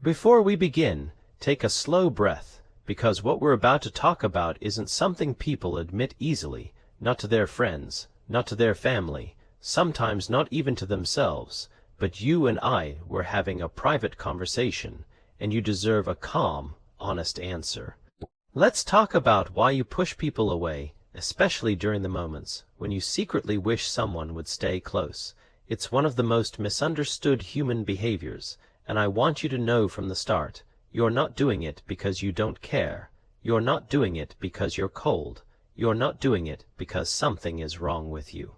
Before we begin, take a slow breath, because what we're about to talk about isn't something people admit easily, not to their friends, not to their family, sometimes not even to themselves, but you and I were having a private conversation, and you deserve a calm, honest answer. Let's talk about why you push people away, especially during the moments when you secretly wish someone would stay close. It's one of the most misunderstood human behaviors, and I want you to know from the start, you're not doing it because you don't care. You're not doing it because you're cold. You're not doing it because something is wrong with you.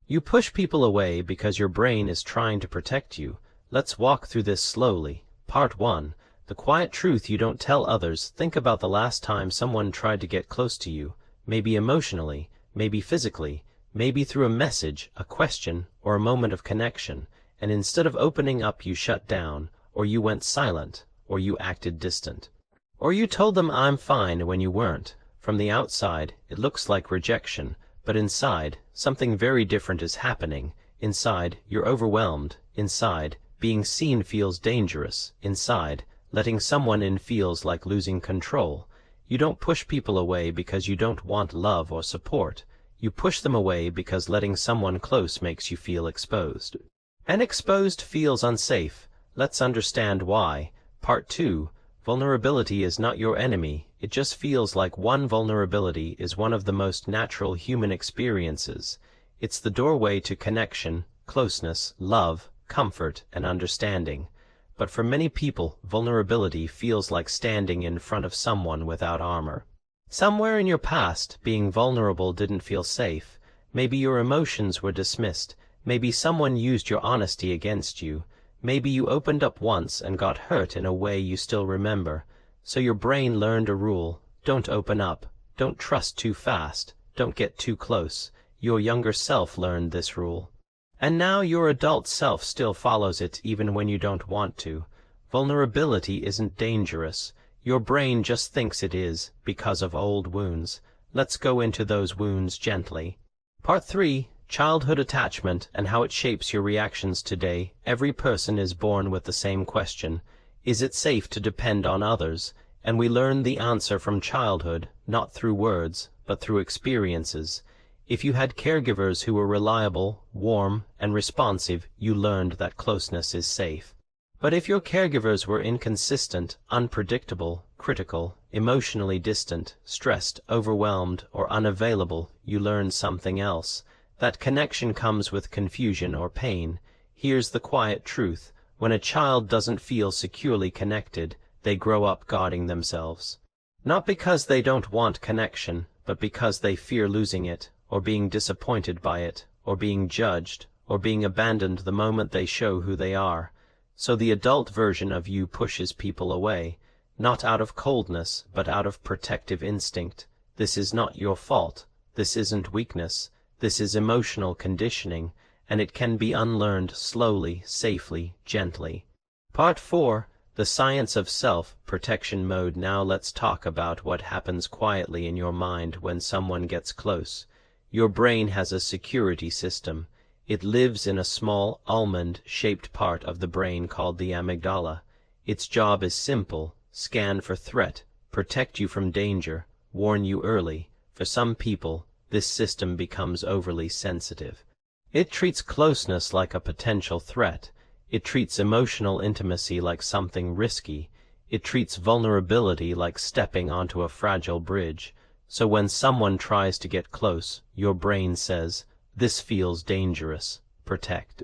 You push people away because your brain is trying to protect you. Let's walk through this slowly. Part 1. The quiet truth you don't tell others. Think about the last time someone tried to get close to you, maybe emotionally, maybe physically, maybe through a message, a question, or a moment of connection, and instead of opening up you shut down, or you went silent, or you acted distant. Or you told them I'm fine when you weren't. From the outside, it looks like rejection, but inside, something very different is happening. Inside, you're overwhelmed. Inside, being seen feels dangerous. Inside, letting someone in feels like losing control. You don't push people away because you don't want love or support. You push them away because letting someone close makes you feel exposed. And exposed feels unsafe. Let's understand why. Part 2. Vulnerability is not your enemy. It just feels like one vulnerability is one of the most natural human experiences. It's the doorway to connection, closeness, love, comfort, and understanding. But for many people, vulnerability feels like standing in front of someone without armor. Somewhere in your past, being vulnerable didn't feel safe. Maybe your emotions were dismissed. Maybe someone used your honesty against you. Maybe you opened up once and got hurt in a way you still remember. So your brain learned a rule. Don't open up. Don't trust too fast. Don't get too close. Your younger self learned this rule. And now your adult self still follows it even when you don't want to. Vulnerability isn't dangerous. Your brain just thinks it is, because of old wounds. Let's go into those wounds gently. Part 3. Childhood attachment and how it shapes your reactions today. Every person is born with the same question. Is it safe to depend on others? And we learn the answer from childhood, not through words, but through experiences. If you had caregivers who were reliable, warm, and responsive, you learned that closeness is safe. But if your caregivers were inconsistent, unpredictable, critical, emotionally distant, stressed, overwhelmed, or unavailable, you learned something else. That connection comes with confusion or pain. Here's the quiet truth. When a child doesn't feel securely connected, they grow up guarding themselves. Not because they don't want connection, but because they fear losing it, or being disappointed by it, or being judged, or being abandoned the moment they show who they are. So the adult version of you pushes people away, not out of coldness, but out of protective instinct. This is not your fault. This isn't weakness. This is emotional conditioning, and it can be unlearned slowly, safely, gently. Part 4. The science of self-protection mode. Now let's talk about what happens quietly in your mind when someone gets close. Your brain has a security system. It lives in a small, almond-shaped part of the brain called the amygdala. Its job is simple: scan for threat, protect you from danger, warn you early. For some people, this system becomes overly sensitive. It treats closeness like a potential threat. It treats emotional intimacy like something risky. It treats vulnerability like stepping onto a fragile bridge. So when someone tries to get close, your brain says, "This feels dangerous. Protect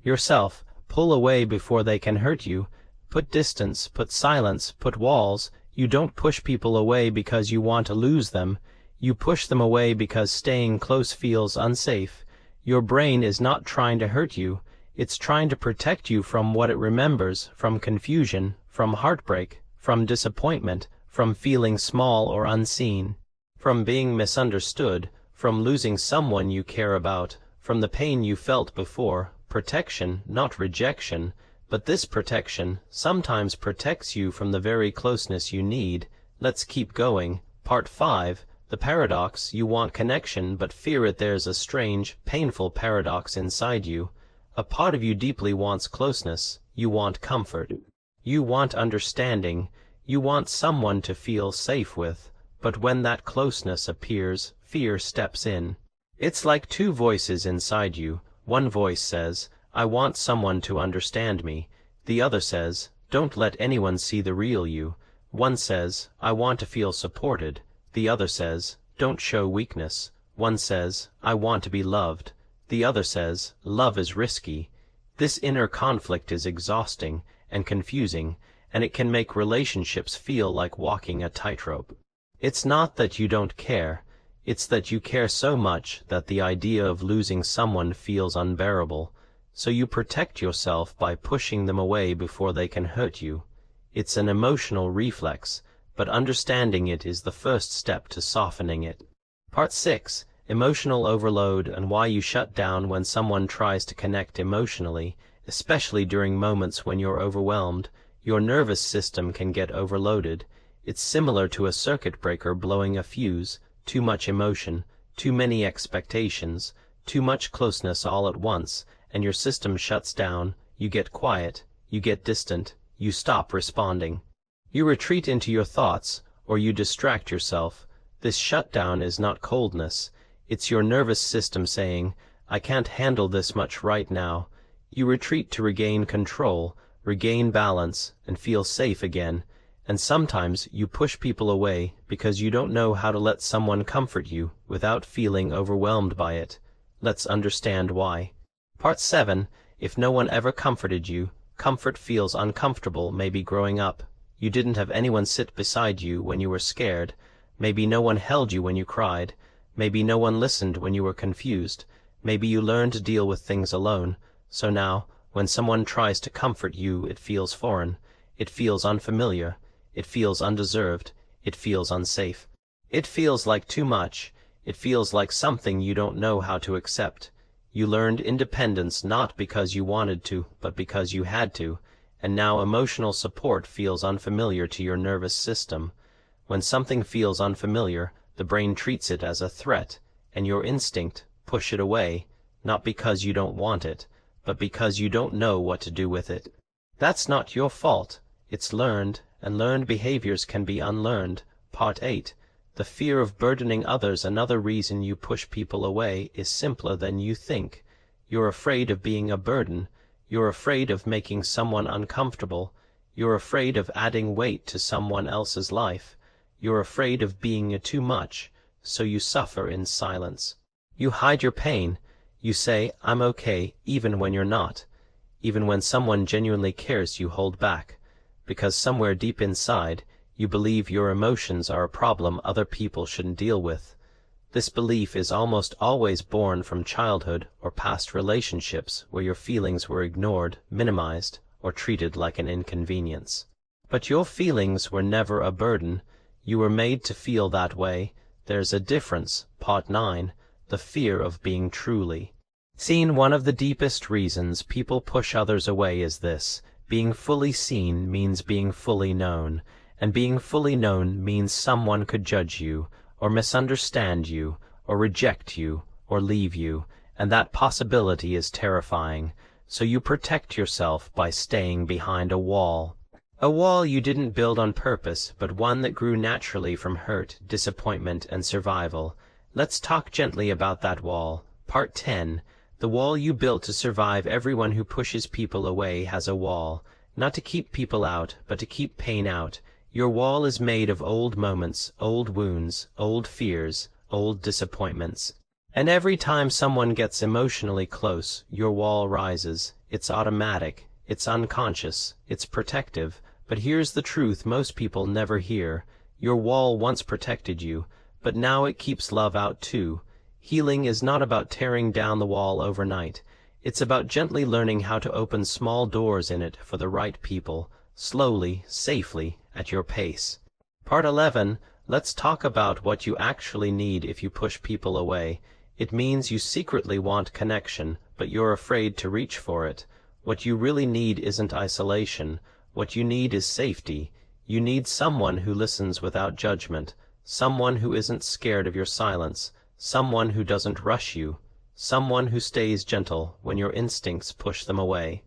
yourself. Pull away before they can hurt you. Put distance, put silence, put walls." You don't push people away because you want to lose them. You push them away because staying close feels unsafe. Your brain is not trying to hurt you. It's trying to protect you from what it remembers, from confusion, from heartbreak, from disappointment, from feeling small or unseen, from being misunderstood, from losing someone you care about, from the pain you felt before. Protection, not rejection, but this protection sometimes protects you from the very closeness you need. Let's keep going. Part 5. The paradox. You want connection but fear it. There's a strange, painful paradox inside you. A part of you deeply wants closeness. You want comfort. You want understanding, you want someone to feel safe with, but when that closeness appears, fear steps in. It's like two voices inside you. One voice says, I want someone to understand me. The other says, don't let anyone see the real you. One says, I want to feel supported. The other says, don't show weakness. One says, I want to be loved. The other says, love is risky. This inner conflict is exhausting and confusing, and it can make relationships feel like walking a tightrope. It's not that you don't care. It's that you care so much that the idea of losing someone feels unbearable, so you protect yourself by pushing them away before they can hurt you. It's an emotional reflex, but understanding it is the first step to softening it. Part 6. Emotional overload and why you shut down when someone tries to connect emotionally, especially during moments when you're overwhelmed. Your nervous system can get overloaded. It's similar to a circuit breaker blowing a fuse. Too much emotion, too many expectations, too much closeness all at once, and your system shuts down. You get quiet, you get distant, you stop responding. You retreat into your thoughts, or you distract yourself. This shutdown is not coldness. It's your nervous system saying, I can't handle this much right now. You retreat to regain control, regain balance, and feel safe again. And sometimes you push people away because you don't know how to let someone comfort you without feeling overwhelmed by it. Let's understand why. Part 7. If no one ever comforted you, comfort feels uncomfortable. Maybe growing up, you didn't have anyone sit beside you when you were scared. Maybe no one held you when you cried. Maybe no one listened when you were confused. Maybe you learned to deal with things alone. So now, when someone tries to comfort you, it feels foreign. It feels unfamiliar. It feels undeserved. It feels unsafe. It feels like too much. It feels like something you don't know how to accept. You learned independence not because you wanted to, but because you had to, and now emotional support feels unfamiliar to your nervous system. When something feels unfamiliar, the brain treats it as a threat, and your instinct, push it away, not because you don't want it, but because you don't know what to do with it. That's not your fault. It's learned, and learned behaviors can be unlearned. Part 8. The fear of burdening others. Another reason you push people away is simpler than you think. You're afraid of being a burden. You're afraid of making someone uncomfortable. You're afraid of adding weight to someone else's life. You're afraid of being too much, so you suffer in silence. You hide your pain. You say, I'm okay, even when you're not. Even when someone genuinely cares, you hold back. Because somewhere deep inside, you believe your emotions are a problem other people shouldn't deal with. This belief is almost always born from childhood or past relationships where your feelings were ignored, minimized, or treated like an inconvenience. But your feelings were never a burden. You were made to feel that way. There's a difference. Part 9. The fear of being truly seen. One of the deepest reasons people push others away is this. Being fully seen means being fully known, and being fully known means someone could judge you, or misunderstand you, or reject you, or leave you, and that possibility is terrifying, so you protect yourself by staying behind a wall. A wall you didn't build on purpose, but one that grew naturally from hurt, disappointment, and survival. Let's talk gently about that wall. Part 10. The wall you built to survive. Everyone who pushes people away has a wall, not to keep people out, but to keep pain out. Your wall is made of old moments, old wounds, old fears, old disappointments. And every time someone gets emotionally close, your wall rises. It's automatic, it's unconscious, it's protective. But here's the truth most people never hear. Your wall once protected you, but now it keeps love out too. Healing is not about tearing down the wall overnight. It's about gently learning how to open small doors in it for the right people, slowly, safely, at your pace. Part 11. Let's talk about what you actually need if you push people away. It means you secretly want connection, but you're afraid to reach for it. What you really need isn't isolation. What you need is safety. You need someone who listens without judgment, someone who isn't scared of your silence, someone who doesn't rush you, someone who stays gentle when your instincts push them away.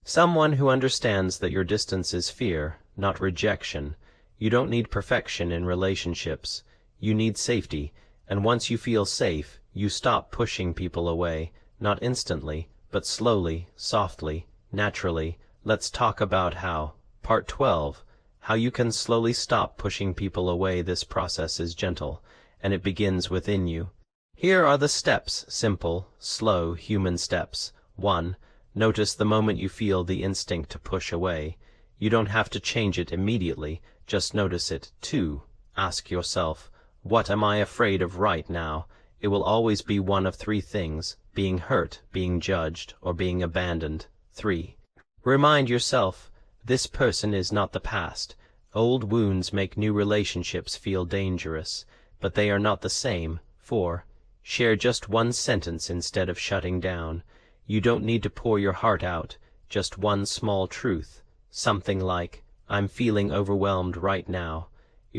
Someone who understands that your distance is fear, not rejection. You don't need perfection in relationships. You need safety, and once you feel safe, you stop pushing people away, not instantly, but slowly, softly, naturally. Let's talk about how. Part 12. How you can slowly stop pushing people away. This process is gentle, and it begins within you. Here are the steps, simple, slow, human steps. 1. Notice the moment you feel the instinct to push away. You don't have to change it immediately, just notice it. 2. Ask yourself, what am I afraid of right now? It will always be one of three things: being hurt, being judged, or being abandoned. 3. Remind yourself, this person is not the past. Old wounds make new relationships feel dangerous, but they are not the same. 4. Share just one sentence instead of shutting down. You don't need to pour your heart out, just one small truth. Something like, I'm feeling overwhelmed right now,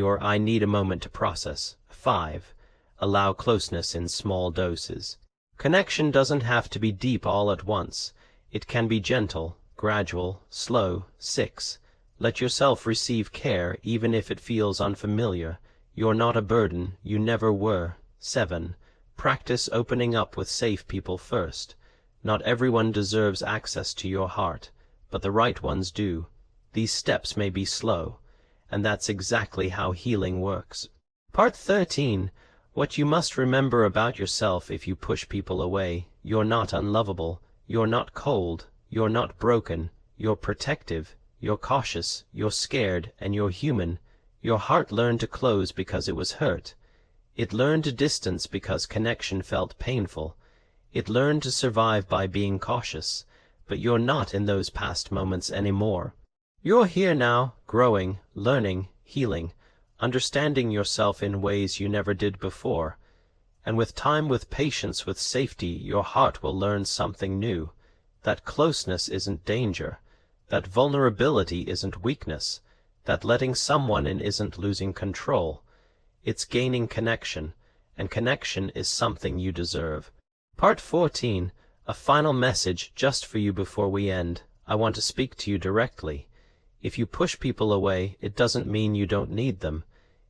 or I need a moment to process. 5. Allow closeness in small doses. Connection doesn't have to be deep all at once. It can be gentle, gradual, slow. 6. Let yourself receive care even if it feels unfamiliar. You're not a burden, you never were. 7. Practice opening up with safe people first. Not everyone deserves access to your heart, but the right ones do. These steps may be slow, and that's exactly how healing works. Part 13. What you must remember about yourself if you push people away. You're not unlovable. You're not cold. You're not broken. You're protective. You're cautious. You're scared, and you're human. Your heart learned to close because it was hurt. It learned to distance because connection felt painful. It learned to survive by being cautious. But you're not in those past moments anymore. You're here now, growing, learning, healing, understanding yourself in ways you never did before. And with time, with patience, with safety, your heart will learn something new. That closeness isn't danger. That vulnerability isn't weakness. That letting someone in isn't losing control. It's gaining connection, and connection is something you deserve. Part 14. A final message just for you before we end. I want to speak to you directly. If you push people away, it doesn't mean you don't need them.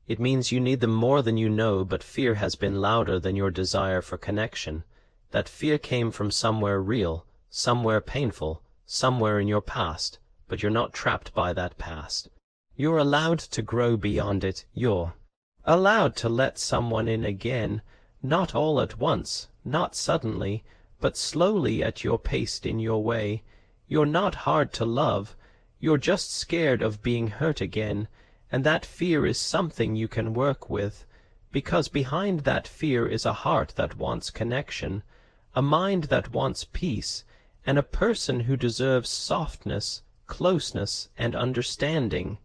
It means you need them more than you know, but fear has been louder than your desire for connection. That fear came from somewhere real, somewhere painful, somewhere in your past, but you're not trapped by that past. You're allowed to grow beyond it. You're allowed to let someone in again, not all at once, not suddenly, but slowly at your pace, in your way. You're not hard to love. You're just scared of being hurt again, and that fear is something you can work with, because behind that fear is a heart that wants connection, a mind that wants peace, and a person who deserves softness, closeness, and understanding.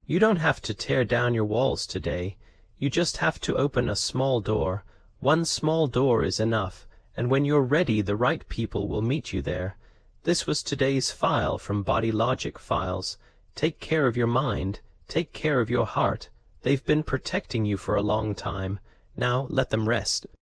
You don't have to tear down your walls today. You just have to open a small door. One small door is enough, and when you're ready, the right people will meet you there. This was today's file from Body Logic Files. Take care of your mind. Take care of your heart. They've been protecting you for a long time. Now let them rest.